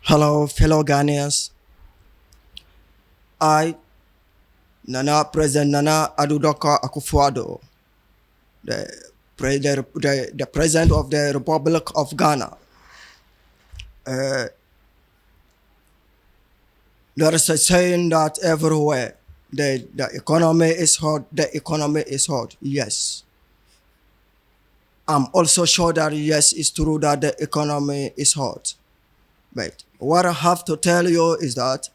Hello, fellow Ghanaians. I, President Nana Addo Akufo-Addo, the President of the Republic of Ghana. There is a saying that everywhere the economy is hot, the economy is hot. Yes. I'm also sure that yes, it's true that the economy is hot. But what I have to tell you is that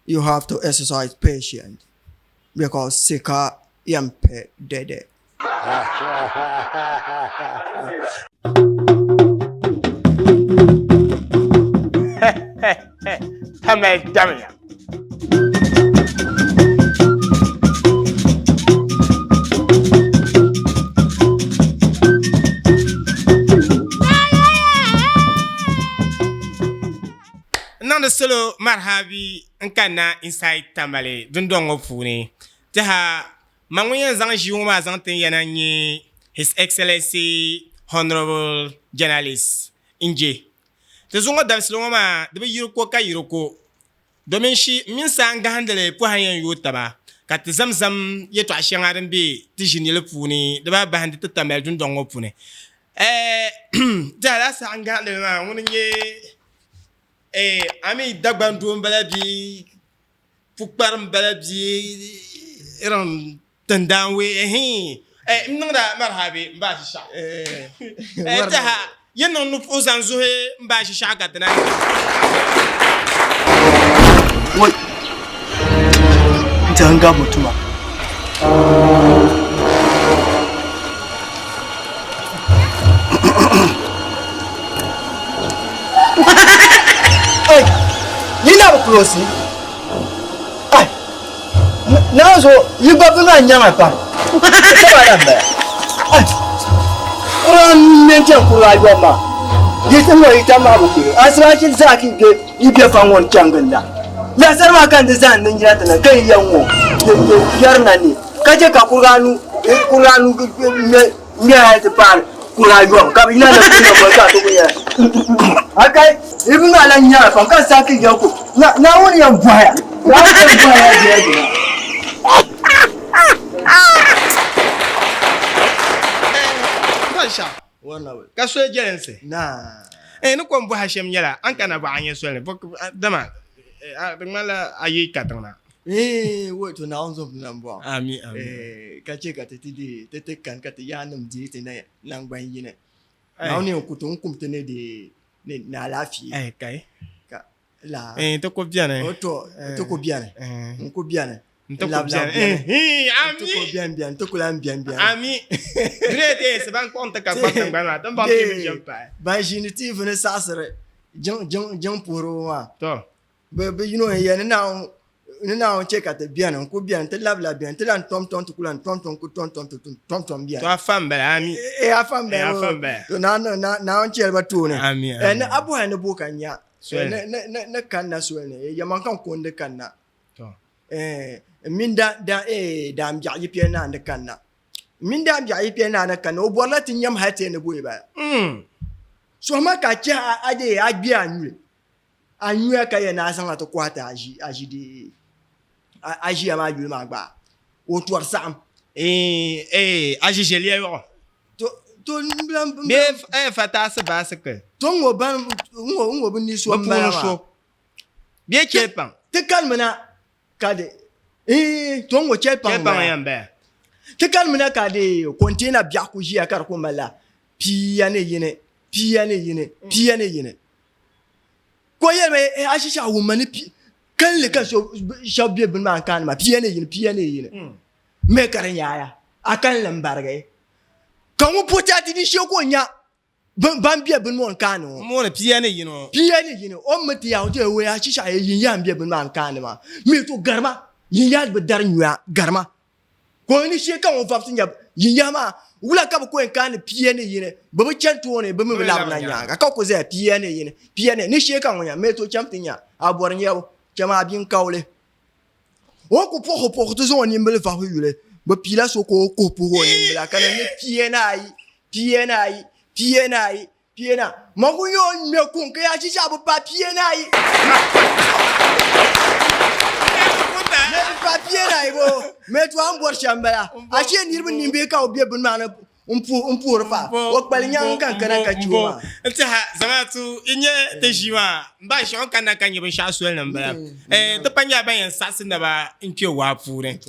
you have to exercise patience because Sika Yampe Dede. Tamale, Tamale. Nanda solo marhabi nkana inside Tamale dundongo fune jaha mangoyen zang jiuma zang ten yana nye His Excellency Honorable Journalist Nje te zongo davslo ma de yiroko ka yiroko domin shi min san ga handale po hayan yota ba kat zamzam yeto ashangaran bi tijinile fune de ba hande to Tamale dundongo fune jala san ga handale ma wonye ami dagbandu mbalabi fukbar mbalabi iran tandanwe mnada marhabi mbashisha taha yeno nufuzan zuhe mbashisha gatana Wai, janga mutuma. Yina close. Ai. Na so yiba bunga nyama pa. Ba ba. Ai. Mente kula yoma. Yitamo itama buke. Asrachin zaki ge yibe fangon changanda. Ya sarma kan da zan nan jira tana kai yanwo. Yarna ne. Kaje ka kuranu me ha ta par kula yom. Ka ina da kuma ba ka to ya. Akai ibn alan ya fa kan saki yako. Na wani yan baya. Na wani baya je. Kasha Wannan kaso jerense na no kon bo hashem yala an kana ba anye so ne dama mala ayi katana wato na onzo nan ba. Ami Kace ka titi tete kan ka ya nam ji tene nan ban yi ne. Na wani kutun kumte ne de na lafiya. Kai Ka la to ko bien to ko bien. Ko bien. to ko bien ami To ko bien to ko lan bien. ami grete se ban compte ka ba kan ba dan ba ke je pa ba genitive ne sasere jan poro wa. to Be you know ya na check at bien ko bien te labla bien te lan tom to kulan tom bien. to fam ba ami Afam be. Na on chel ba tu ne. Ami Na abu ha ne bukan ya. Na kan na so ne ya man kan ko nde kan na. to Min da am ja yi pe na nde kan na. Min da am ja yi pe na kan o bola tin yam ha te ne boy ba. So ma ka cha ade agbi anyu. Anyu ka ye na san to kwata aji de aji ama ju ma gba. O to sam. Ashishagu yo To be fata se basike to ngo ban ni so ba so be chepan te kalmana kade to ngo chepan yambe te kalmana kade container bia ko ji akar ko mala piya ne yine ko ye me Ashishagu mani kan le ka so be bin man kan ma piya ne yine me karanya ya akan lambarga kan wo potati ni sheko nya ban bia bin mon kanu mo na piya ne o mati ya o te we Ashishagu yin ya bia bin man kanu ma me to garma yin ya be dar nyua garma ko ni sheka on faftin ya yin ya ma wula ka ko en kan piya ne yine ba bu chanto ne ba mu la na nya ka ko ze piya ne ni sheka on ya me to chamtin ya abor nyew chama bin kawle o ko po to zo ni mbele fa huyule ba pila so ko pour ni la kana ne piena yi piena magunyo me kun ka ya shisha bu pa piena yi me pa piena yi bo me to an bor shambala a ce nirbi nimbe ka obi bun mana umpu fa o kpalinya kan kana ka chuma nti ha zamatu inye tejima mba shon kana kanye bin shaswel namba to panya ban yan sasin da ba nke wa fure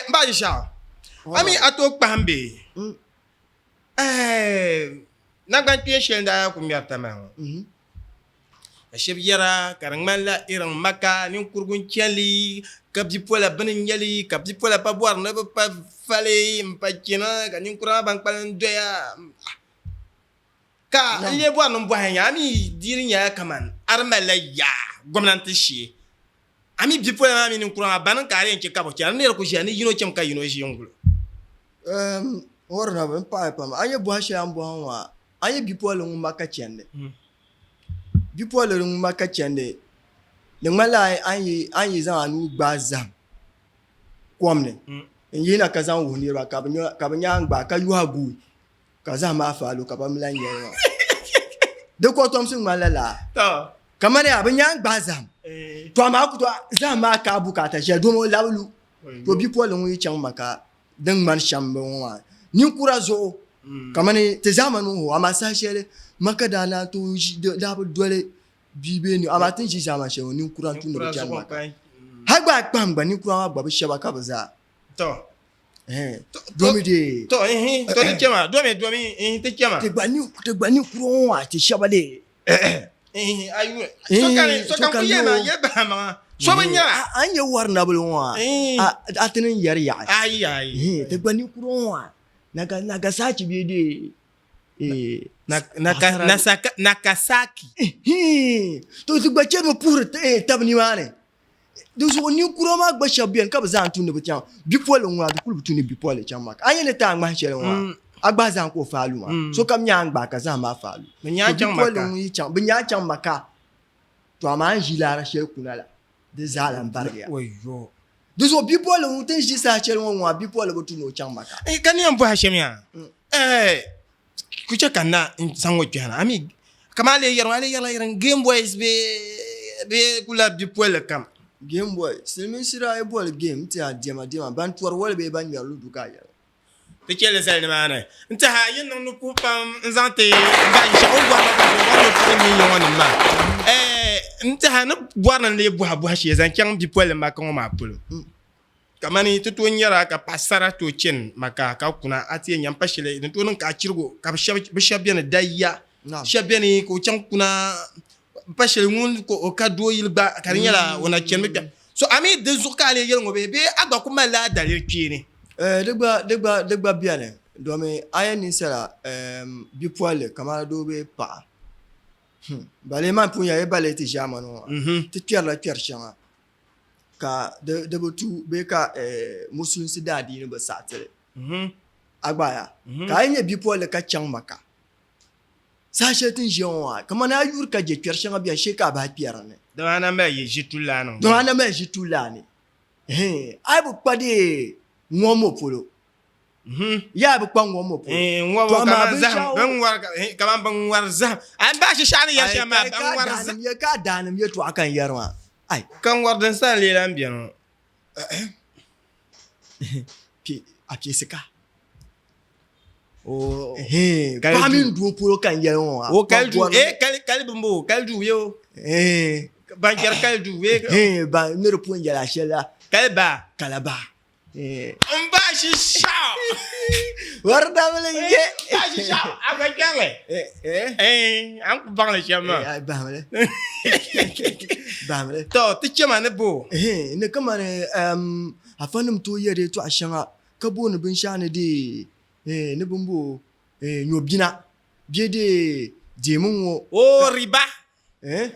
mba sha ami ato kpambe na gan tie shenda ku miata ma ashebiyara karangmala iran maka ni kurgun chali kabji pola banin yali kabji pola pa boar na pa fale mpachina kanin kura bang palan doya ka le boar no bohanya ami dirinya kaman armala ya gomnanti shi ami bi pola ami ni kura banan kare nke kabo kya ne ko jani yino chem ka yino shi yongul orna ban pa anye bohashi ambo hanwa anye bi pola ngumaka chende bi pola ngumaka chende le mala anyi zan anu gbazam komne yina kazan woni ra ka banya ngba ka yu hagu kaza ma fa lo ka ba mlan yero de ko tom sin mala la to kamane abanya gbazam to ma ku to za ma ka bukata je do mo lawlu to bi pola ngui chang maka dan man shambe wa ni kurazo kamane te zamanu ho amasa shele maka dana to da dole bibe ni amatin shi sama she ni kuran tun da kyan maka hagba kpangba ni kuran agba bi sheba ka baza to domi de to to te kema domi te kema te gbani kuran wa te sheba de ayu so kan ku yema yeba ma so banya anye war na bul wa atinin yar ya ai te gbani kuran wa naga sachi bi de Nakasaki. To tu gbache mo pour tabni wane. Do so ni kuroma gbasha bien ka bazan tun ne bitian. Bi pole nwa du kulu tun bi pole chan mak. Anye ne ta ngba chere nwa. Agba zan ko falu ma. So kam nya ngba ka zan ma falu. Nya chan maka. Pole nwi chan, bi nya chan maka. To ama jila ra she kunala. De zalan barya. Oyo. Do so bi pole nwi ten ji sa chere nwa bi pole bo tun no chan maka. Kani ambo hashemia. Kucha kana sango jana ami kamale yaran Game Boys be kula bi poil kam Game Boy silmin sira e bol game ti adema ban tuwar wala be ban yalu duka ya te kele sel mana nta ha yin no ku pam nzante ba sha o gwa ba ko ni yon ma nta ha no bwana le bu shi zan kyan bi poil ma kan ma pulo kamani tutu nyara ka pasara to chen maka ka kuna ati nyam pashile to nun ka cirgo ka bishabene dayya shabene ko chan kuna pashile ngun ko ka do yilba ka nyala wona chen meka so ami de zukale yel ngobe be agba kuma la dalir kini degba biane do me ayani sala bi poile kamara do be pa bale man punya e bale ti jamano ti tierla tierchama ka de botu be ka musun si dadi ne ba satere agbaya ka yin bi pole ka chan maka sa shetin jewa kama na yur ka je pierchan biya she ka ba pierre ne do ana me ye jitula no do ana me jitula ne ai bu pade ngomo polo ya bu kwa ngomo polo ngomo kama zam ban war zam an ba shi shani ya shama ban war zam ya ka danim ya to akan yarwa ai kan warden san lelan biyan pi akisika kamin du puro kan yaron o kaldu kalbumbo kaldu yo ban jar kaldu we ba ne repon yala shela kalaba on ba shi sha warda mele ye ba shi sha aba kale an ku bang le chama ba mele to tichema ne bo ne kama ne afanum to yere to ashanga kabo ne bin sha ne de ne bumbo nyobina biede jemun o riba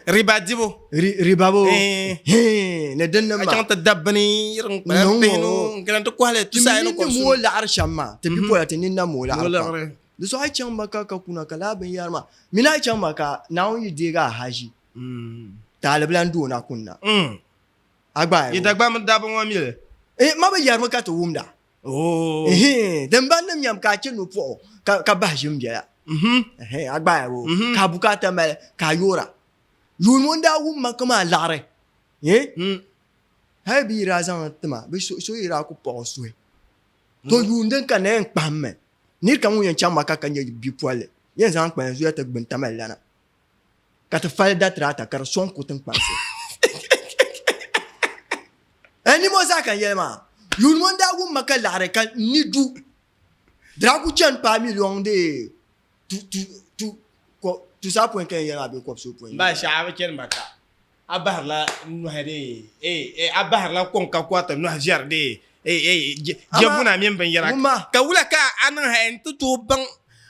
riba dibo riba bo ne denna ma achanta dabani ran peno gran to kwale tu sai no ko mo la arshama te bipo ya teninna mo la arpa de so ai maka ka kuna kala ban yarma mina chan maka na on yi diga haji taliblan do na kunna agba idagba mu dabon wa mile ma ba yarma ka to wumda dan ban nam yam ka cin no po ka ba jim biya agba wo ka bukata mele ka yora yun wonda wumma kama lare ha bi razan tama bi so ira ku poswe to yun den kan en pamme ni kan yen chama ka kan bi poile yen zan kpan zo ta gbin tamal lana ka ta fal da trata kar son ku tan kpanse ani mo za kan yema yun wonda wumma ka lare kan ni du draku chan pa million de tu sa point kan yema be ko so point ba sha ba ken maka abarla no hade abarla kon ka kwata no jarde jabuna min ban yara ka wula ka anan ha en tutu ban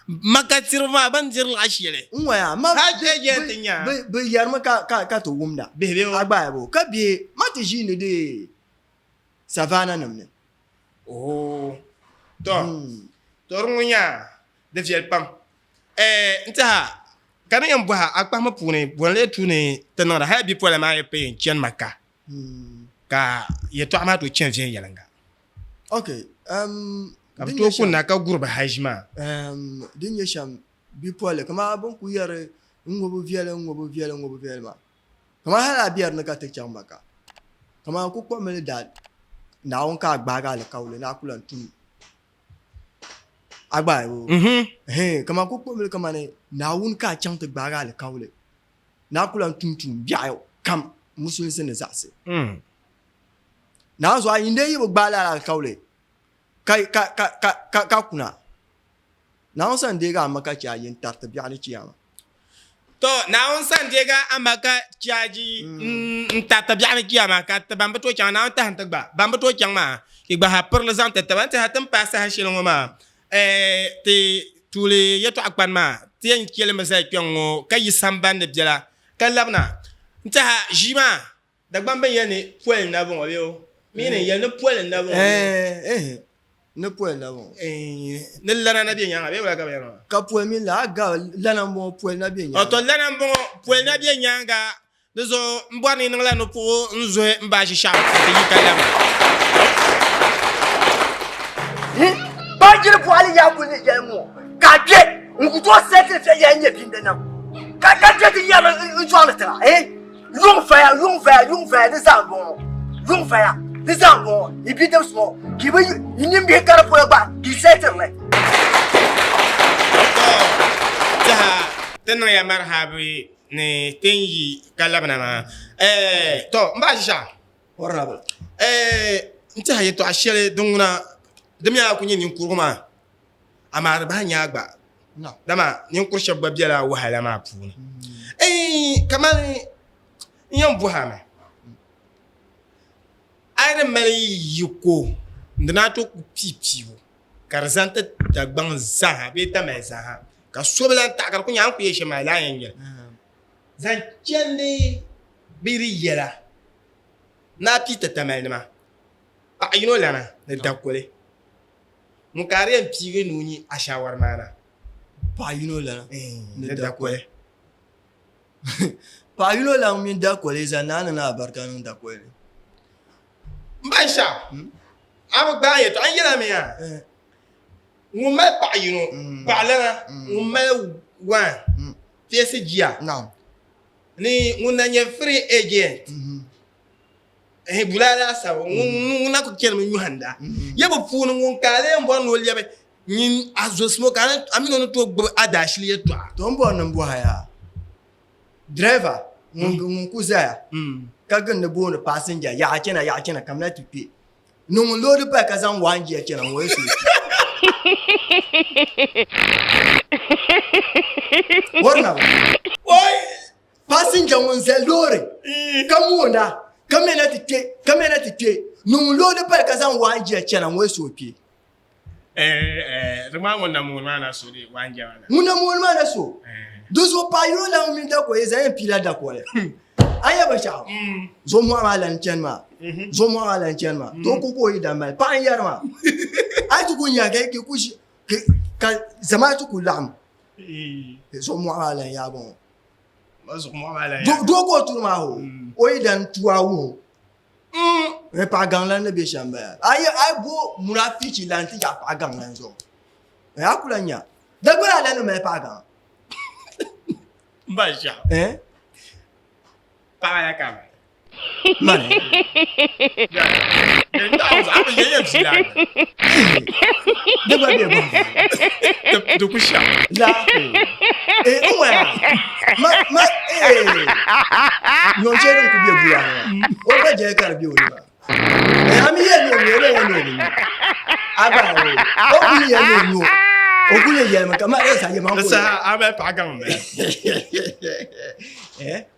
makatir ma ban jir ashire waya ma ha je tinya be yar ma ka to wumda be agba bo ka bi ma te jine de savana namne tormunya de fiel pam nta kana yam buha akpa ma pune bonle tune tanara ha bi pola ma pe chen maka ka ye to ma to chen vien yalanga okay ka to kunna ka gurba hajma din ya sham bi pola kama bon ku yare ngobo viele ma kama hala biar na ka te chen maka kama ku ko mele dad na on ka gbaga le kawle na kulan tu agba wo kama ku ko mele kama ne na un ka chang te gbaga le kawle na kulan tum biayo kam musul se ne zase na zo inde yi gbala la kawle ka kuna na on san de ga maka cha yin tarta biali chiyama to na on san de ga amaka chaji tata biali chiyama ka ta bamba to chang na on ta hanta gba bamba to chang ma ki gba ha per le zante ta banta hatam passa ha shilongo ma te tule yeto akpan ma te en kele ma sa kyongo ka yisamban de biala ka labna nta jima da gbamba yene poel na bon obio mine yene poel na bon ne poel na bon ne lana na bien yanga be wala ka be no ka poel mi la ga lana bon poel na bien yanga to lana bon poel na bien yanga dezo mbwani ngala no po nzo mba shisha te yikalama Banjir poali ya kuni jemu kaje nguto sete fe ya nye pinde na ka je ti ya njo na tra yung fa de zambo ibi de so ki bi ni mbi kara po ba ki sete le tenna ya marhabi ne tenyi kalabna ma to mba shisha horrible nta yeto ashele dunguna demya kunyi nin kuruma amar ba nya gba no dama nin kurshe babbiala wahala ma puna kaman yan buhama ayre mali yuko ndana to ku pipiwo karzanta dagban zaha be ta mai zaha ka soblan takar kunya an ku yeshe mai la yangel zan kende biri yela na pita tamal ma ayino lana da dakole mukari en pige nuni a shawar mana pa yino la ne da kwele pa yino la mi da kwele zanana na barka nun da kwele mbasha am gba ye to an yela me ya ngumma pa yino pa lana ngumma wa fiese gia no ni nguna nye free agent bulala sawo nguna ko kelma yuhanda yaba funu ngun kale mbon no lebe nyin azosmo kan amino no to gbo adashli yeto to mbon no mbo haya driver ngun kuzaya kagan ne bo no passenger ya kena kamna tupi ngun lori pa kazan wanji ya kena wesu warna oi passenger ngun ze lori kamuna kamena tike nun lo de par kazan wanje chana we sopi ruma ngona muna na so de wanje wana muna muna na so dozo pa yo la mi da ko eza en pila da ko le aya ba sha zo mo ala nchenma to ko ida mal pa yarma ai tu kunya ga ke kushi ka zama tu kulam zo mo ala ya bon zo mo ala ya do ko tu ma ho o idan tuwa wo pa ganglan ne be shamba ai bo munafiki lanti ya pa ganglan zo ya kulanya da gura la no me paga Baja. Para ya cama. Mane. Então, abre aí a cidade. Da gura be bon. Do puxa. La. Ué. Ma non c'era un cubio buia. O ba je kar bi o ni ba. Ami ye no ni. Aba o bi ye no. O ku ye ma kama esa ye ma ko. Sa abe pagang me.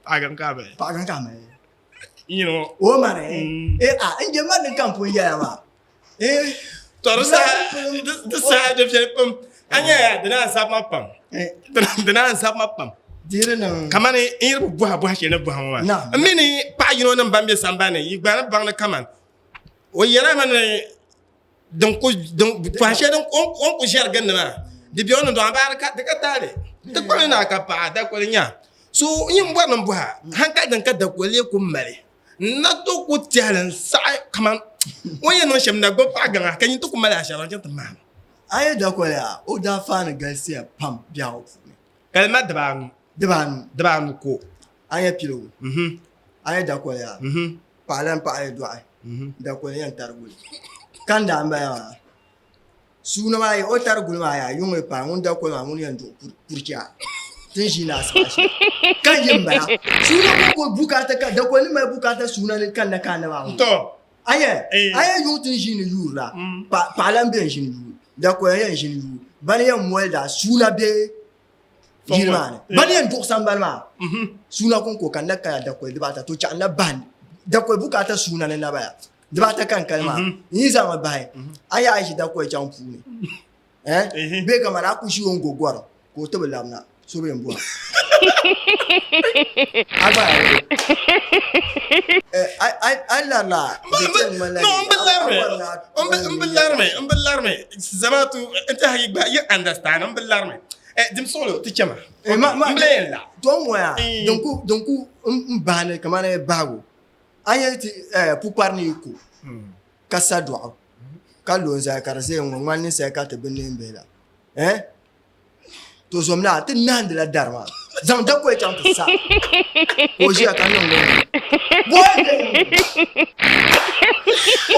Pagang ka be. Pagang ka me. You know. O mane. Nje man kampo ya ma. Toro sa de fiel pam. Anya dana sa ma pam. Dana sa ma pam. Dire na. Kamane ir bu ha she na bu ha ma. Mini pa you know na bambe sambane. Igba na bang na kaman. O yera man donc fâché donc on gère gan na de bi on do ambaraka de katale de ko na ka pa da ko nya so yin bo na bo ha hanka dan ka da ko le ku mare na to ko tialan sa kaman won yin no shem na go pa gan kan yin to ku mare a sharan ta ma aye da ko ya o da fa na galsia pam bia o kalma de ban ko aye pilo aye da ko ya palan pa aye do aye da ko yan targul kanda mbaya suna mai o targul ma ya yunwe pa mun da ko ma mun yan do purkia tin shi na sa kan yin baya suna ko bukata ka da ko ni mai bukata suna ni kan da kana ba to aye yu tin shi ni yura pa lan ben shi ni yu da ko yan shi ni yu bani yan mwelda suna be jirmane bani yan do sambal ma suna ko kan da ka da ko dibata to cha na ban da ko bukata suna ne na baya dibata kan kalma ni zama bai aya shi da ko can fu ne be kamar aku shi won gogwaro ko to lamna so be mbo aba alla la no بالله زماتو انت هيك بقى understand بالله dim solo tichama mblela donc wa donc mbane kamana bago ayati puparni ko kasa do ka lonza karase ngwani se ka te benne mbela to zomna te nande la darma zam da ko etan sa o ji aka no ngo bonde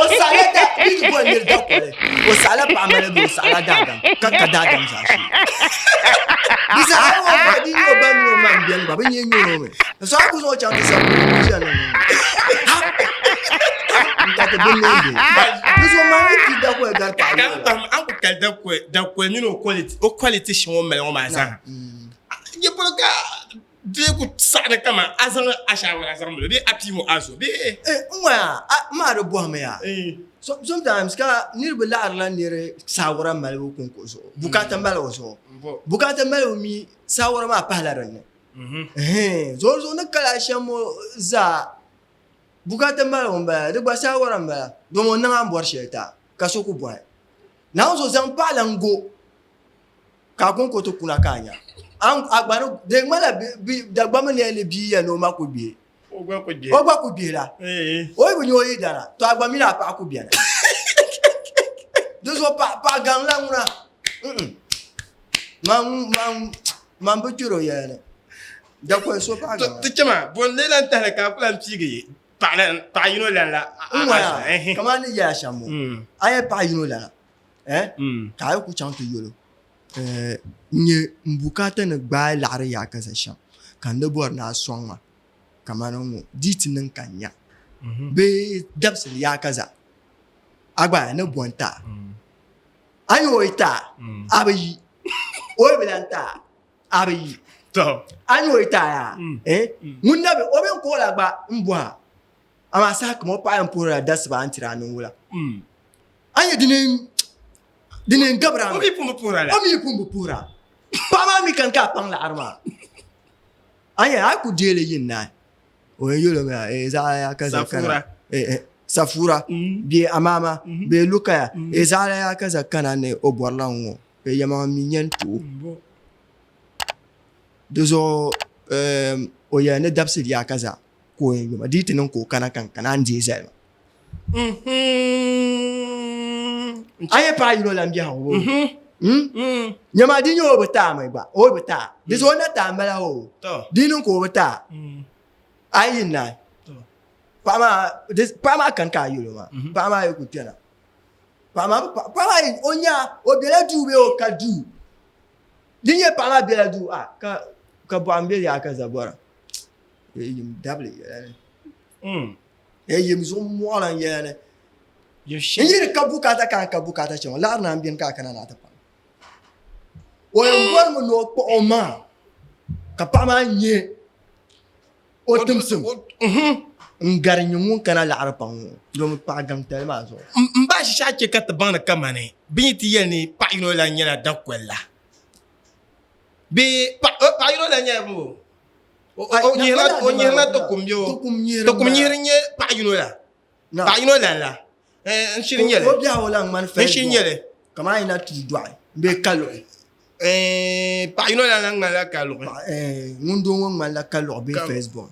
o sala da bi ko ni da ko o sala pa mele do sala daga ka daga sa shi bisa ayo ba di yo ba no man bien ba benye nyo me so aku so chan sa ko ji ana no ka te benne mbe biso man ki da ko gar pa an ko kal da ko ni no quality shi mo mele o ma sa ye poloka de ku sa de kama azan ashawara azan mo be api mo azo be nwa ma do bo me ya sometimes ka nirbe la arla nire sawara male ko ko so bukata male so bukata male mi sawara ma pala ran zo na kala shamo za bukata male on ba de ba sawara male do mo na ambor sheta ka so ku boy na zo zan pala ngo ka kon ko to kuna kanya an agbaro de mala da gbama ne le bi ya no mako bi o gba ko bi la o bi ni o yi dara to agbami na pa ko bi na do so pa gan la ngura man bu juro ya ne da ko so pa gan to chama bon le lan ta ka plan pigi pa yino lan la kama ni ya shamu aye pa yino la ka ku chan to yolo nye mbukata na gba lare ya kaza sha kan da bor na sonwa kamar mu ditinin kanya be dabsil ya kaza agba na bonta ayo ita abayi o bilanta abayi to ayo ita ya munna be o be ko la gba mbwa ama sa ko pa empora dasba antira no wula ayo dinen gabra o mi pumbu pura Pama mi kan ka pang la arma. Aya aku dele yin na. O yolo me za ya kaza kana. Safura bi amama be luka za ya kaza kana ne o borla ngo. Be yama mi nyentu. Dozo o ya ne dabsi ya kaza. Ko yima ditinin ko kana kan kana anje zai. Aya pa yino lambi hawo. nyama di nyo bata mai ba o bata this one ta mala ho dinu ko bata ayin na pama kan ka yulo ma pama yi kutena pama onya o bela du be o kadu dinye pama bela du ka bo ambe ya ka zabora yim double yim zo mo lan yene yiri kabukata kan kabukata chon la na ambien ka kana na ta pa o ngor mo no ko o ma ka pama nye o tumsum ngar nyungun kana la arpang do mo pa gang tel ma zo mba sha ke kat ban ka mane bi ti yeni pa ino la nyela da kwella bi pa ino la nya mo o nyela to kumbio to kumnyere nye pa ino la nshiri nyele o bia wala man fe nshiri nyele kama ina tu dwa be kalo pa ino la ngala kalo ngundo ngman la kalo be Facebook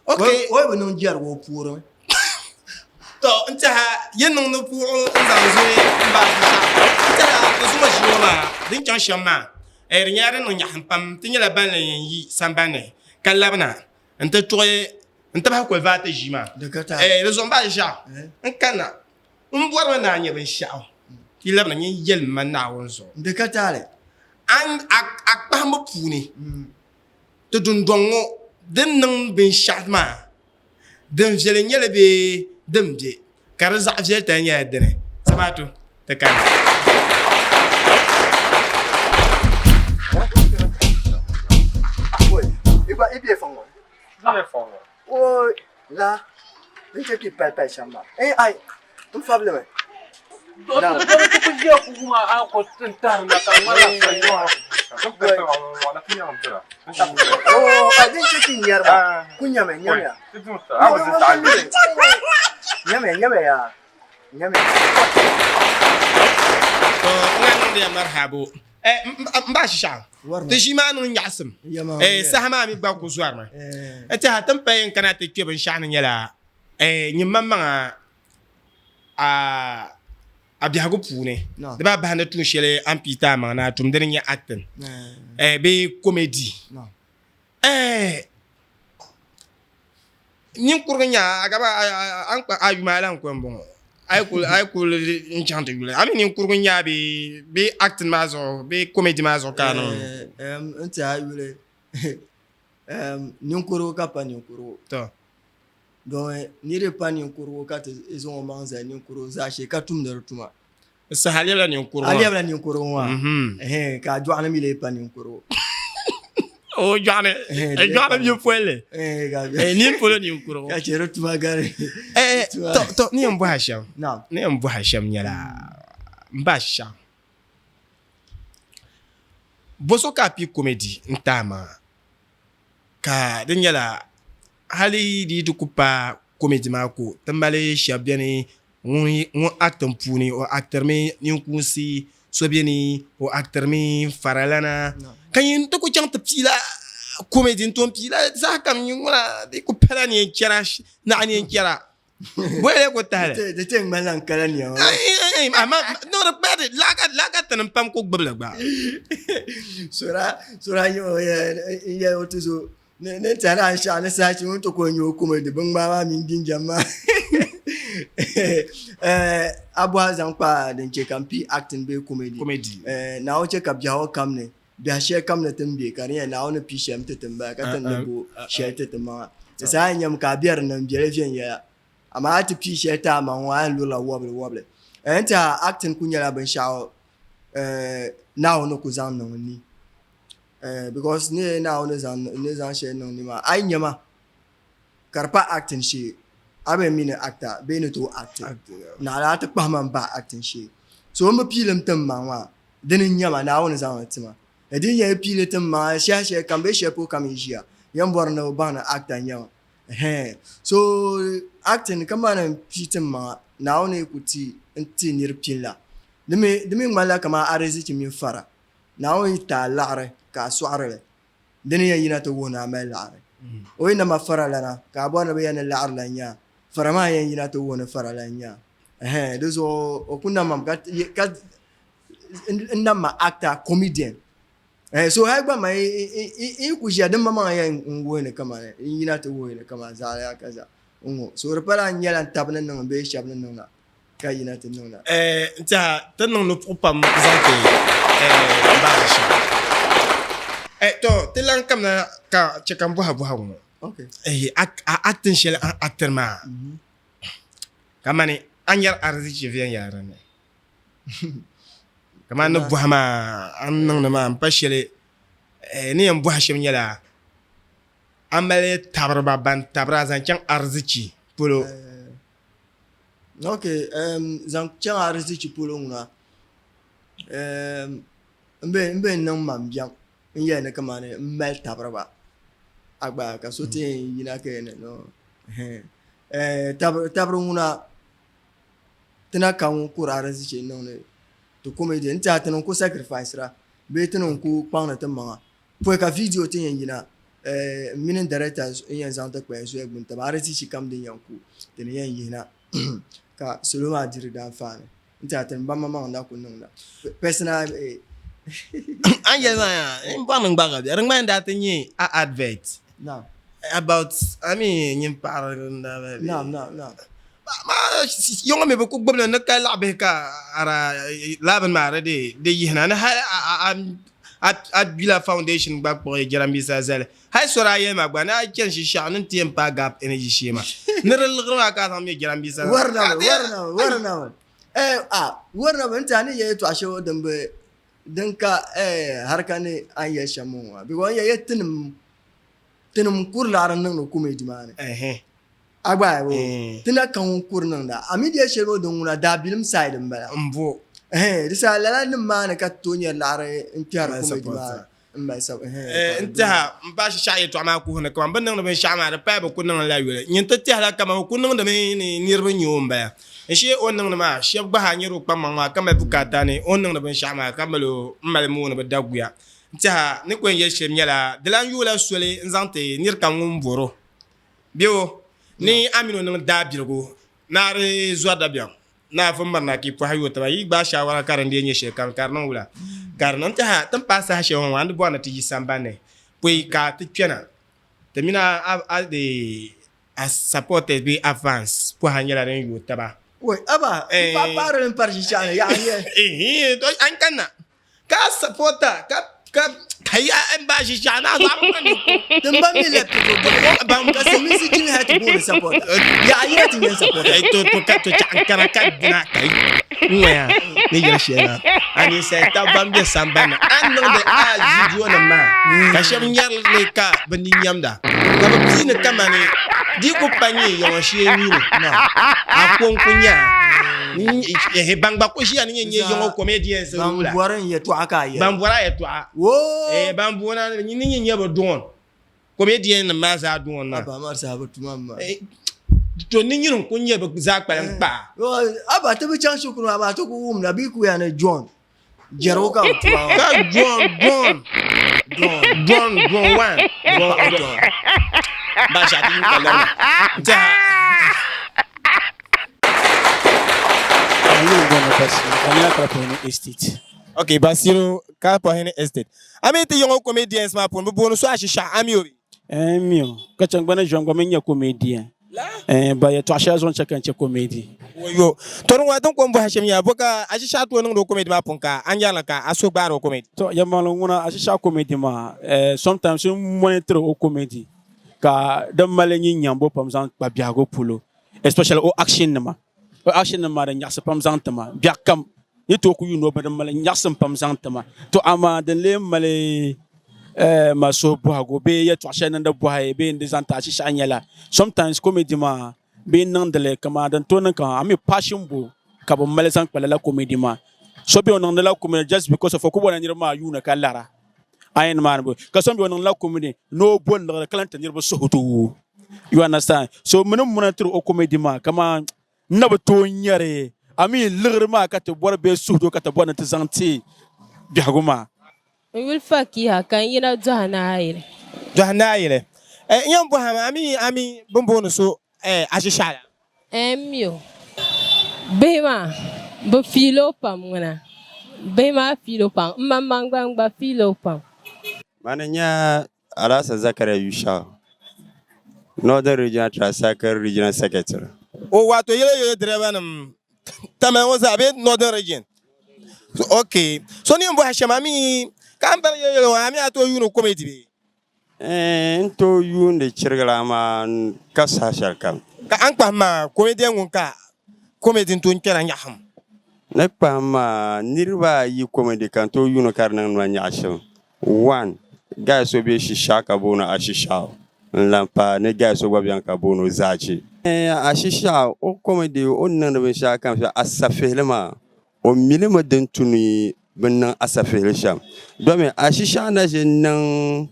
okay o be non jar wo pour to nta yen non no pour nza zo mba nta to suma shioma din chan shama nyare no nyaham pam tinyala ban la yi sambane kalabna nta toye nta ba ko vata jima le zomba ja nkana mbwar na anya ben shao kilabna nyi yel man na wonzo de katale an akpa mo puni to dundongo den nan ben shatma den jele nyele be demje kar za jel ta nya dene sabatu ta kan ibe fongo o la nje ki pa chamba ai un problème não ko dia kuma a ko tentar na kan wala oh adin ki nyarba kunya me nyame ngani ya marhabo mba shisha te shima no nyasem sahama mi gba ko zuarma ete hatam pe kana te ke ban shana nyala nyimma a biago pune de ba banda tun shele ampita ma na tum den nya acten be comedy nyin kurnya agaba anka ayumala ko mbon ay ko enchante yule ami nyin kurnya be acten mazo be comedy mazo kanu nta yule nyin kuru ka pa nyin kuru to donc ni repa nyin kuru ka te ezon manza nyin kuru za she ka tum der tuma sa halila nyin kuru halila nyin kuru wa ka jwana mi le pa nyin kuru o jwana mi fuele ni polo nyin kuru ka chero tuma gare to ni mbo hasham na ni mbo hasham nyala mbasha boso ka pi comedy ntama ka den nyala hali di dukupa comedy mako tambale shabiani won acteur puni o acteur me ninkunsi sobiani o acteur me faralana kanyin to ko chanta pila comedy ton pila za kam nyuna de ko pala ni kira na ni kira boye ko tale de teng malan kala ni ay ama no repete laga tan pam ko gbabla ba sura yo ya otuzo ne tara sha na sachi mun to ko nyo kuma de ban ba min din jama abwa zan pa den che kampi acting be comedy na o che ka bia o kamne bia she kamne tembe kare na o ne pi shem tetemba ka tan bo she tetema sa nyam ka biar nan biere vien ya ama ati pi she ta ma wa lula woble enta acting kunya la ban sha na o no ku zan no ni because ne na on zan she no ni ma ai nyama karpa acting she abe mine actor be ne to acting na la ta pa man ba acting she so mo pilim tam ma wa den nyama na on zan tima e din ya pile tam ma she kan be she po kam jia yan bor na ba na actor nyama so acting kama na pitim ma na on ekuti nti nirpila demi mala kama arezi ti min fara na on ta lare ka suarele deni ya yina to wona ma lare o ina ma fara lana ka bona be yana lar la nya fara ma ya yina to wona fara la nya dozo o kunna mam ka nama actor comedian so hay ba mai ku shi dan mama ya ngo ne kama ne yina to wo ne kama za ya kaza ngo so repara nyala tabnan nan be shabnan nan na kai yina to nan ta tan non no pas me présenter Ashisha to telan kam na ka chekam buha ngo okay acting shel acteur ma kama ne anyar arziki vient yaran ne kama no buhama annan ma pashele ni yan buha shem yala amale tabraba ban tabra zan kan arziki polo okay zan kan arziki polo nguna mbe nan mambian nya ne kama ne mel tabraba agba ka sote yina ke ne no tabro nguna tana kan ku arziki non ne to comedian ta tanon ko sacrifice ra be tanon ko pangna tamanga po ka video tin yina minin directors yan zanta ko so egbun ta bare ci kam din yanku tin yan yina ka soloma dirida fa ne ta tan ba mama na ko nan da personal an yana in ba nan ba ga ran man da tin yi advert na about I mean yin par na na ma yonga me ko gbobna na ka labe ka ara laban mare de yihna na at bila foundation ba ko jarambi sa zale hay sora ye ma gba na ken shi sha nan tiem pa gap energy shema ne rel grwa ka tam me jarambi sa warna warna ban ye to ashe dambe dan ka harka ne an ya shamu bi won ye tinum kurlaran nan no kuma idimane agba wo tina kan kur nan da amidiya shero don una da bilim side mbala mbo risa lala nim mana ka tonya lare intiyar kuma idima mba sab inta mba sha ye to ma ku hona kan ban nan ban sha ma da pa ba kun nan la yule nyin ta tihala kama kun nan da me ni nirba nyomba shi on nan ma shi gba ha nyiru pa ma kama bukata ne on nan da ban sha ma kamalo mal mu na ba daguya inta ni ko ye shem nyala dalan yula sole nzante nir kan ngumboro bio ni amino nan da birgo na re zuwa da biyan na fa marna ki fa hayo ta yi ba shawara karan da yin shekar karnan wula karnan ta tan pasa hashe wan wanda bona ti sambane poi ka ti kena te mina a de a support be advance po hanyala ren yo taba we aba pa paro en parjisha ya ye to an kana ka supporta ka kaya en ba shi jana za mu ne dan ba mi le ba mu ka semi si jin ha to go support ya ya tin support to ka to chankara ka dina kai ya ne ya shena ani sai ta bambe sambana an non da a video na ma ka shem nyar le ka bani nyamda ka ba pine kamane di ko panye yo shi ni na a kon kunya ni bang ba ko shi ani nye yo comedian se wula bambuaran ye to aka ye bambura ye to wo bambuna ni nye ba don comedian na ma za don na ba mar sa ba tumama to ni nyirun kunye ba za kpalan pa aba ta bi chan shukuru aba to ku na bi ku ya ne John jero ka tuwa ka John one ba sha tin kalan ja estate. Okay, Basiro ka po hen estate. Ami te yongo comedians ma pon bo no so Ashisha amiobi. Mio. Ka changbana jongo menya comedian. Ba ya to Ashisha zon check comedy. Yo. To no wadon ko mbo Hashim ya boka Ashisha to no comedy ma pon ka anjala ka aso gbaro comedy. To ya malo nguna Ashisha comedy ma sometimes you monitor o comedy. Ka dam malenyi nyambo pam zan ba biago pulo. Especially o action ma. O action ma da nyasa pam zan tama. Biakam ni to ku yuno badam mala nyasam pam zantama to ama den le male maso boago be ya to ashana da boaye be ndi zanta Ashisha anyala sometimes comedy ma be nan dele kama dan to nan kan ami passion bo ka bo male san kwala comedy ma so be onan la comedy just because of ko bona nyir ma yuna kallara ayen man bo ka so be onan la comedy no bon la kalanta nyir bo so hoto you understand so munum tro o comedy ma kama nabato nyare ami lirma ka te bor be sudo ka te bona te zanti biaguma wil faki ha kan yina johana ayire nyam bo ha ami bombo no so Ashisha mio bema bo filo pam ngana Bema filo pam. Mamangba filo pam. Mananya Alasa Zakaria Yusha, Northern Regional Trasaker Regional Secretary. O wato yele driver Tamale was a bit northern region. Okay. So ni mbo hashemami kambara yele ami ato yuno comedy. Into you the Chirgalama Kasa Sharkam. Ka ankpa ma comedian wonka comedy to nkera nyaham. Nekpama Nirva yi comedy canto you no carnan manyasham. One, guys will be Shishaka Bono Ashishagu. Lampa, ne guys will be Bianca Bono Zachi. Ashishagu, o comedy, o none of Shaka Asafelema, o Milima Dentuni, Benan Asafelisham. Dome Ashishagu Najan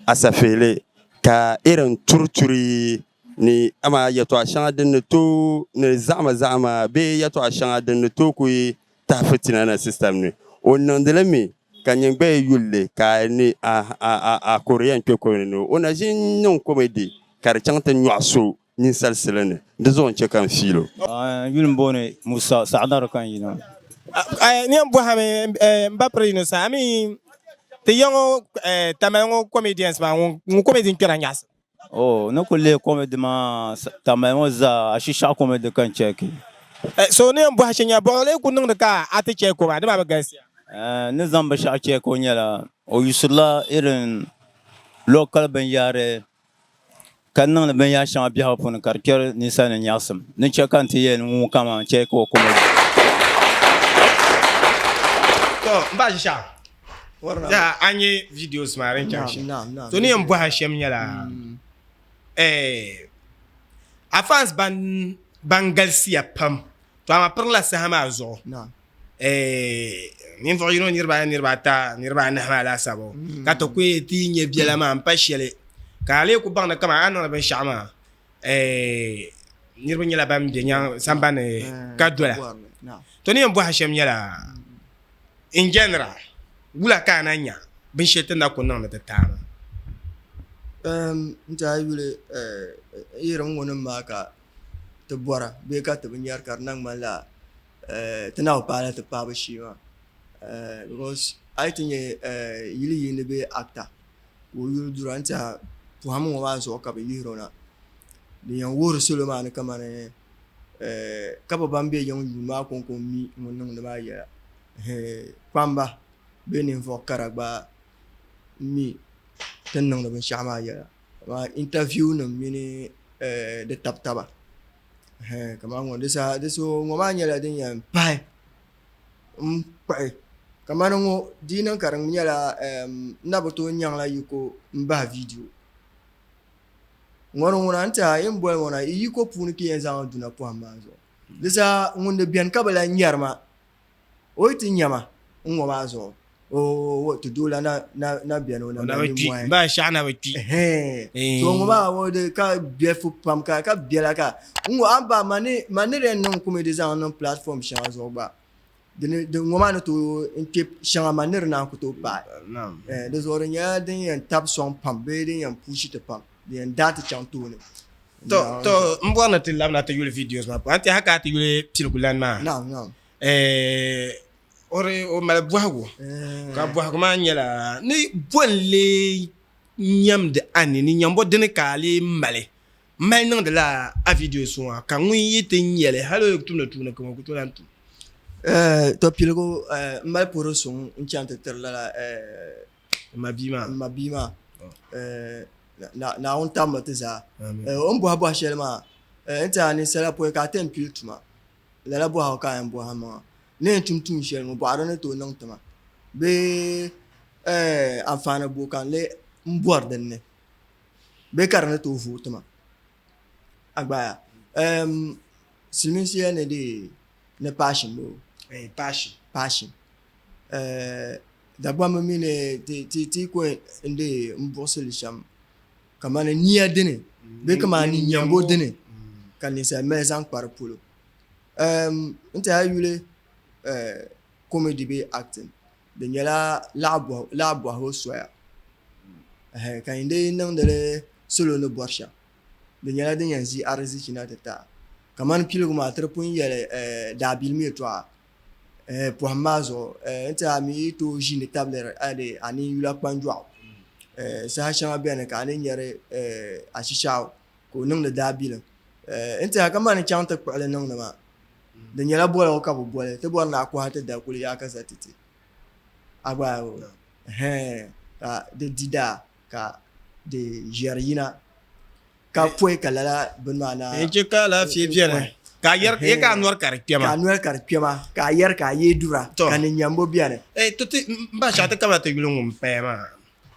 Asafele, ka Eran Turturi. Ni ama yato ashanga den to ne zama be yato ashanga den to kui ta fitina na system ni onandele mi kanyengbe yulle ka ni a korean pe ko no onajin non comedy kar chanta nyaso ni salselene de zon che kan filo yulum bone Musa Saadar kan yino Ni mbo hame mbapre no sa ami te yongo Tamale comedians ba ngun comedy nkera nyas. oh no kule comedy ma Tamale za Ashishagu comedy kan cheki So ni mbo hashenya bo le kunung de ka ate che ko ba de ba gasia. ne zamba sha cheko nyala o yusula irin local ben yare kanang ben ya sha biya pon karker ni sa ne nyasam ne chekan ti yen mu kama cheko comedy To mba Ashishagu. Warna. Ya anye videos ma ren chashi. Naam. So ni mbo hashem nyala. Afans bangalsia pam. To ama perla sa hama zo. Naam. Min fo yino nirba na mala sabo. Ka to ko ti nye biela ma ampashele. Ka ale ku bang na kama anon ben shama. Nirba nyala bam de nya sambane ka dola. Naam. To ni mbo hashem nyala. In general, wula ka nanya bin shetan da kunnan da tama. Nta yule irin wannan maka ta bora be ka ta binyar karnan mala tana pala ta pa shi ma because I think yili yini be actor wo yulu duranta fu hamu wa so ka be yiro na ni yan woro soloma ne kama ne ka ba bambe yan yu ma kon mi mun da ba ya kwamba be ni fo karagba mi tenang da ben shama ya ma interview no mini de taba kama ngo desa deso ngoma nyala din ya pai pai kama ngo dinan karang nyala na boto nyang la yuko mba video ngoro ngona anta yimbo ngona yiko puni ki yanza duna po amazo desa ngunde bian kabala nyarma oiti nyama ngoma zo o to do la na biano na wati ba shana wati so ngoma wo de ka biefu pam ka biela ka ngo amba mane ren non kuma de za non platform sha zo ba de ngoma no to intip sha mane na ko to ba nam de zo ren ya de yan tap song pam be de yan push it pam de yan data chanto ne to mbwana te labna te yule videos ma anti haka te yule pilkulan ma nam ore o mal buago ka buago ma nyala ni bonle nyam de ani ni nyambo de ne kale male mal nan de la a video so ka ngui yete nyele halo tuna ko ko to lan to pilgo mal poro son enchante ter la mabima na on tam teza on bo abo shelma enta ni sala po ka tem piltuma la bo ha ka en bo ha ma ne tumtum shel mo ba ne to nan tama be afana bo kan le mbor den ne be karne to fu tama agba simisia ne de ne passion bo passion d'abord me ne ti ko inde mbosel sham kama ne nia dene be kama ni nyambo dene kan ni sa maison par polo nta yule comedy be acting de nyala labo ho soya kan inde nan de solo no borsha de nyala de yanzi arzi china tata kaman pilo ma trepun yele da bilmi to pour mazo enta mi to jine table ale ani yula kwanjwa sa shama bene ka ne nyere Ashishagu ko nung da dabila enta kama ne chanta ko ale nung ma da nyala bola ka bo bola te borna ko hata da kuli ya kasa titi agwa ka de dida ka de jerina ka poe kala ben mana je ka la fi bien ka yer e ka nor kar piama ka yer ka ye dura ka ne nyambo biane tuti mba shata kama te gulungum pema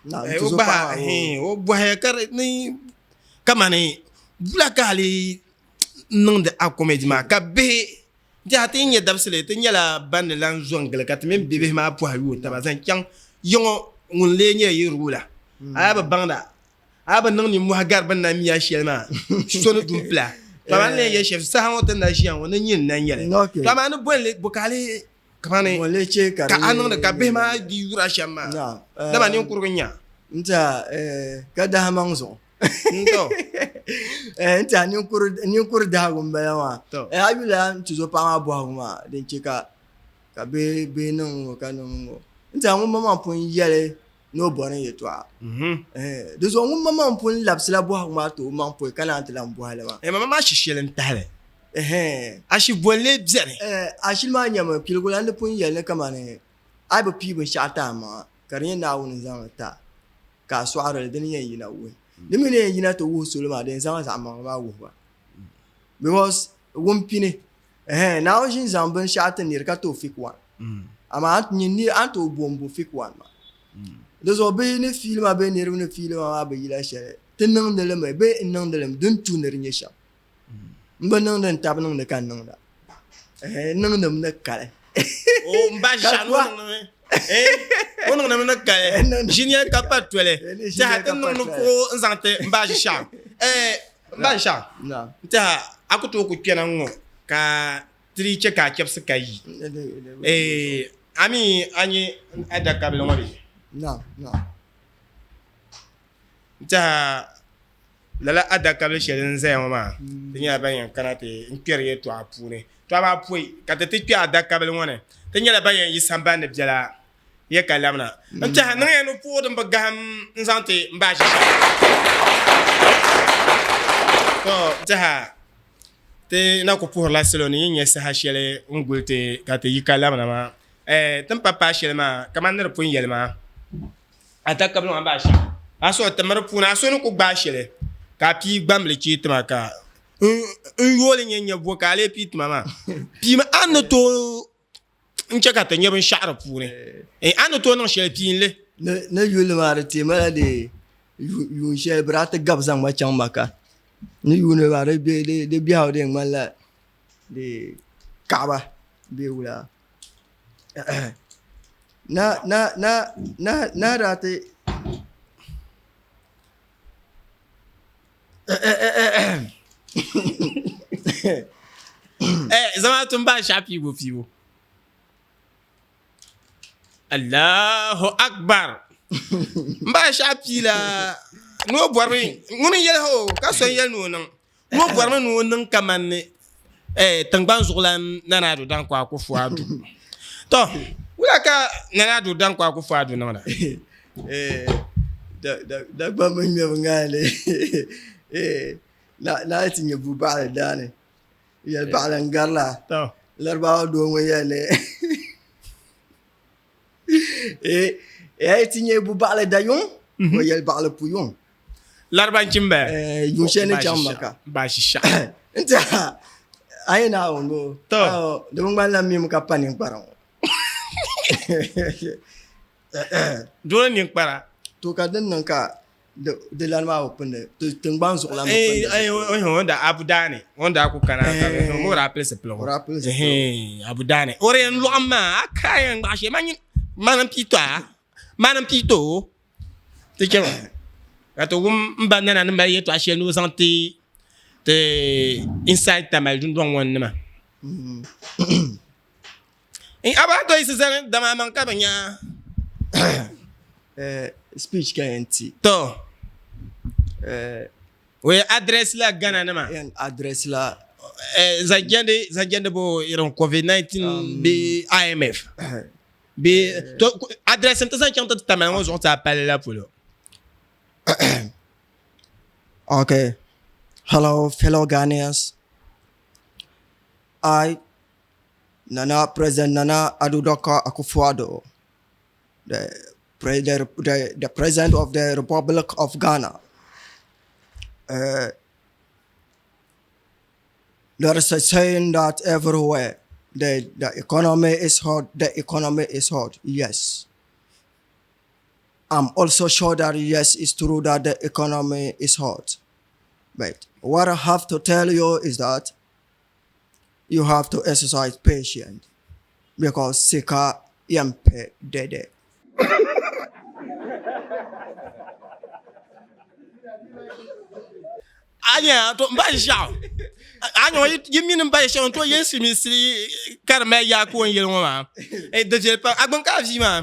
na o ba o bo he kar ni kama ni bula kali nung de a comedy ma ka be ja te nye dabsele te nyala bande lan zongle ka te mem bebe ma po ayu ta ba zan kyang yongo ngun le nye yirula aba bangda aba nung ni mu hagar ban na miya shelma sonu dumpla Taman le ye chef sa on na jian on nyin na nyele taman no bon le bokale kamane mo le che ka anon de ka be ma di yura shama da ba ni kuru nya nta ka da mangzo nto nta ni kuru da gum ba wa ayula tuzo pa ma bo ma den che ka be no ka no nta mo mama pon yele no bon ye to de zo mo mama pon lapsila bo ma to ma pon kana antla bo hala ma mama shishelen tale ashi bolle bzene ashil ma nyama pilgula ne pon yele kama ne ai ba pi ba shata ma karin na woni zan ta ka swara de ne yi na wo de mi ne yi na to wo solo ma de zan za ma ba wo ba because won pine na o jin zan ban shata ne ka to fikwa ama ant ni anto bombo fikwa ma de zo be ne film a be ne ne film a be yila shere tin nang de le me be nang de le dun tu ne rinye sha mba nang den tab nang de kan nang da nang de ne kale o mba sha no on nang na kale jinia ka pa twele ta tan nang no ko nzante mba sha mba sha na ta akuto ku kena ngo ka tri che ka kepse kai ami anyi ada kabel ngori no ja lala ada kabel shelen zay mama tinya ban kanate inker ye to apune to ba pui ka te ti ada kabel ngone tinya ban yi samba ne bjala ye kalamna nta nan ye no pu dum bagam nzante mbaji to ja te na ko pour la seloni nye sa hashele ngulte ka te yi kalamna ma tan papa shele ma kamander pun yelma ata kablo amba sha aso tamar puna aso no ko ba shele ka pi gbamle chi tma ka yole nyenya vokale pi tma ma pi ma anoto nchaka ta nyebin sha'ar pune anoto no shele pi le ne yule mare ti mala de yu shele brata gabzan ma chan maka ne yule mare be de biaw de mala de kaba be wula na rate zama tun ba shafi go fiwo Allahu akbar ba shafi la no bormi mun yel ho ka so yel no nan no bormi no nan kamanne tangban zulan nana do dan kwa ko fuadu to wula ka nana do dan kwa ko fuadu nan da ba mun me ngale la tinye bu ba da ne ya ba lan garla to larba do mo yele tinye bu ba da yon mo yel ba le puyon larban chimbe yu shene chambaka ba shisha nta ayina ongo to de mo la mi mo ka panin paran do ni para to ka den nan ka de lalma open de tengban sur la onda abudane onda ku kana ka mo rappel ce plan abudane ore en lo amma akayen ba she manam pito te kema ato mba nana namba yeto ashe no santé te inside Tamale dun don won ma abato isizan dama man ka banya speech kanti to we address la gana nama en address la Zagende bo iron COVID-19 bi IMF. Bi to adresse nta san chanta Tamale on ta appelle là pour. Okay. Hello, fellow Ghanaians. I, President Nana Adudoko Akufo-Addo, the President of the Republic of Ghana. There is a saying that everywhere the economy is hot. The economy is hot. Yes. I'm also sure that yes, it's true that the economy is hot. But what I have to tell you is that you have to exercise patience because Sika Yampe Dede. Anya to mbajao. Anya yimi mbajao to yesi misri karma ya ko yelwa ma. E de je pa agbon ka fi ma.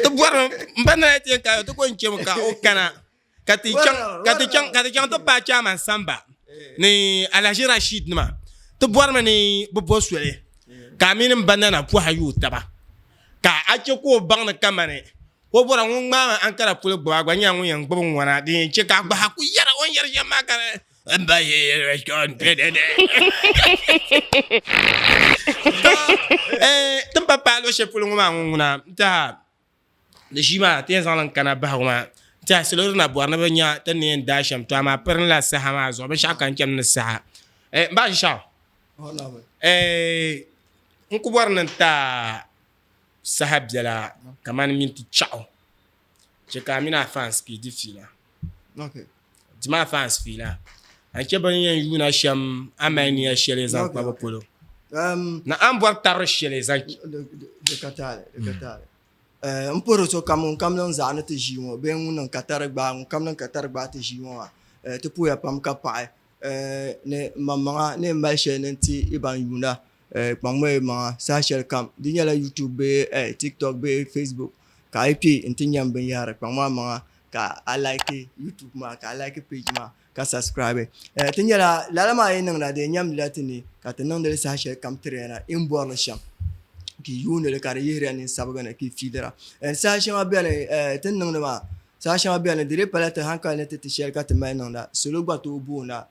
To boar mbana ti ka to ko nchem ka o kana. Kati chang to pa chama samba. Ni Alaji Rashid ma. To boar ma ni bobo swele. Ka min mbana na pu hayu taba. Ka ache ko bang na kamane. Wo bora ngun ma ankara pule gbo agwa nya ngun yang gbo nwara di che ka gba ha ku yara on yara ya makara amba he restaurant pedede tum papa lo che pule nguma nguna ta de jima te zan lan kana ba nguma ta selo na bo na banya tan ne da sham to ma pern la sa ha ma zo be sha kan kem na sa ba sha nku bor nan ta sahab jala kaman minti chao cheka mina fans ki di fila Okay. dima fans fila anke ban yan yuna sham amani ya shele zan kwa polo na ambor tar shele zan De Katare. Mporo so kam nan zana te jimo be ngun Katare gba kam nan Katare gba te jimo te puya pam ka pa ne mama ne ma shele nti iban yuna kpangwe ma social cam di nyala YouTube be TikTok be Facebook ka IP ntinyam ben yara kpangwa ma ka like YouTube ma ka like page ma ka subscribe tinyala lala ma yin na de nyam latini ka tanan de social cam trainer in borno sham ki yune le carrière ni sabagana ki fidera social ma be tin nan ma social ma be dire palata hanka ne te share ka te mai nan da solo gba to bu na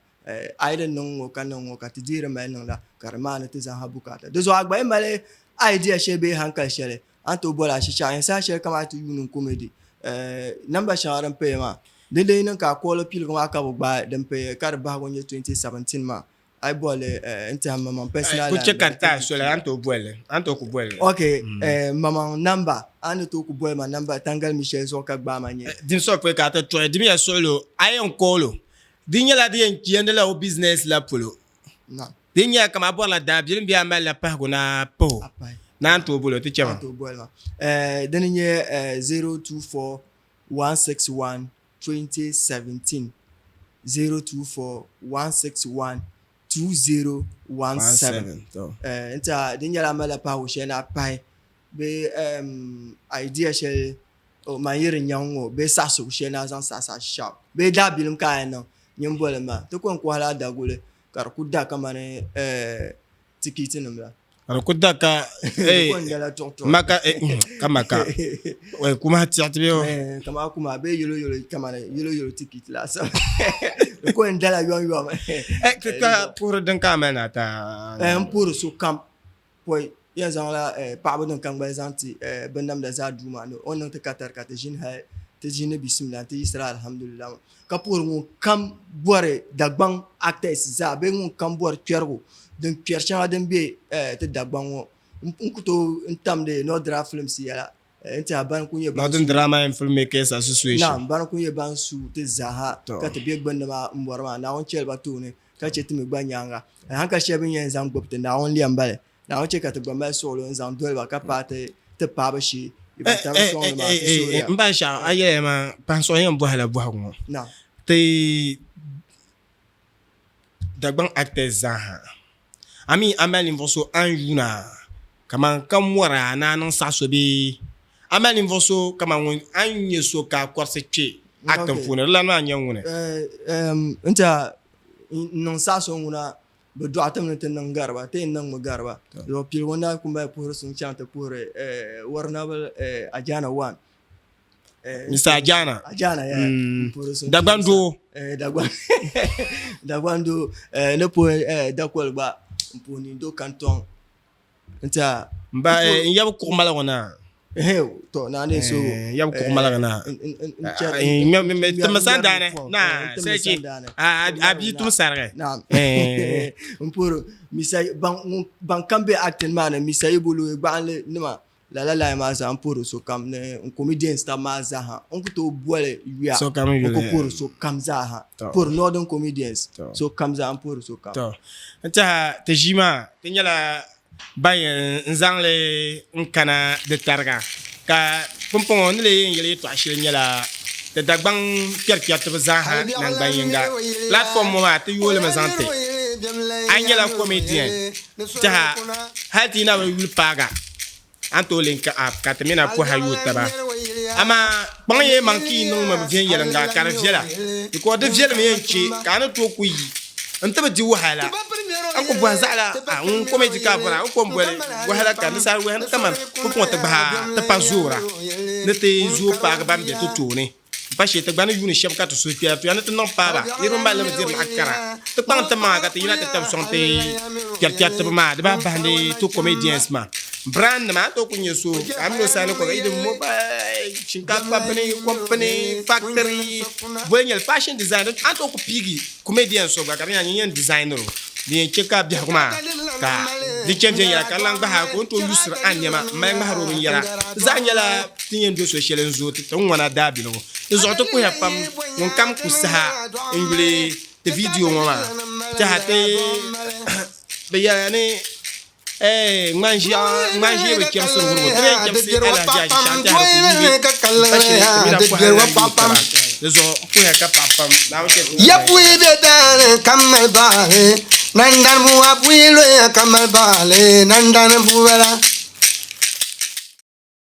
aida non wo ka ti dire mai nan da karmana te zan habukata de zo agba male idea shebe hanka shele anto bola shisha en sa shele kama to yunun comedy number sharan pe ma de le nan ka ko lo pil ko aka bo ba dem pe kar ba gonye 2017 ma ai bole ente mama personal ku chekanta so la anto ku bole okay mama number anto ku bole ma number tangal michel zo ka gba ma nye dim so pe ka ta to dim ya solo ayon kolo dinya la dien kiende la o business la polo na dinya kama bo la da bi mbi amal la pa gona po na anto bolo ti chama anto bole ma denye 024 161 2017 024 161 2017 enta dinya la mala pa wo shena pai be idea she o mayere nyango be saso shena zan sasa sharp be da bilim ka no nyambole ma to kon ko hala da gole kar kudda kamane tikiti numla kar kudda ka maka kamaka we kuma tiatbeo kama be yolo kamane yolo tikiti la so ko ndala yo ka pour den kamana ta pour so kam poy ya zangla paabo den kan ba zanti bendam da za duma no onon te katar ka te jin ha te jin bismillah te isra alhamdulillah ka pour ngun kam bore dagbang actes za be ngun kam bor kiergo den pierchan den be te dagbang nkuto ntamde no dra film si yala enta ban kunye ba den drama and filmmakers association na ban kunye ban su te zaha ka te be gbanda ma mbor ma na on chel ba to ne ka che te me gbanyanga hanka shebin yen zang gbopte na on liambale na on che ka te gbamba so lo zang dol ba ka pate te pa ba shi mbasha aye ma panso yen bo hala bo hawo na te dagbang acteurs zaha ami amali mvoso anjuna kama kamwara na nan sasobe amali mvoso kama won anye so ka korse che acteur funa la na anya ngune nta non saso nguna be do atam ne tan garba te nan garba do pil wona ko mbay pour sun chante pour warna bal ajana wan Mr. Ajana ya pour sun Dagbando Dagbando ne pour dakol ba pour ni do canton nta ba yab ko mala wona to na ne so yab ko mala na me tamasandane na seji abi tum sarre na pour misay ban kambe acten man misay bulu banle nima la ma za pour so kam ne un comédien sta ma za ha on ko to boile ya so kam ko pour so kam za ha pour northern comedians so kam za pour so kam to nta te jima te nyala bayen nzangle nkana de targa ka pompon le yele to ashir nyala te dagbang kerkia to zaha nang bayenga platform mo ma te yole mazante anyala comedian ta hati na wil paga anto lenka ap ka te mena ko hayu taba ama bangye manki no ma bien yelanga ka viela ko de viela me yanchi ka na to ku yi anta ba di wahala an ko bazala un comedy ka fara ko mbole wahala ka nisa wa han kama ko ta ba ta pazura ne te zo pa ga bam de to tone pa she ta bana yuni chef ka to so pia to yana to non pa ba yiro mbale me dir akara to pan ta ma ka te yana ta santé kertia ta ma de ba bande to comedians ma brand ma to kunye so amno sale ko ide mobile chinkafa company factory boyel fashion designer anto ko pigi comedian so ga kan yan designer ni check up dia kuma ka di chente ya kalang ba ha ko to yusra anyama may ma haro yara zanyala tinyen do social enzo to wana dabi no zo to ko ya pam won kam ku sa ingule the video mama ta hate bayane manji be kiam so ngurgo tre kiam se ala ja chante ha ko ni zo ko ya ka papa na wote ya puide dan kamal bale nandan mu apuilo ya kamal bale nandan buwala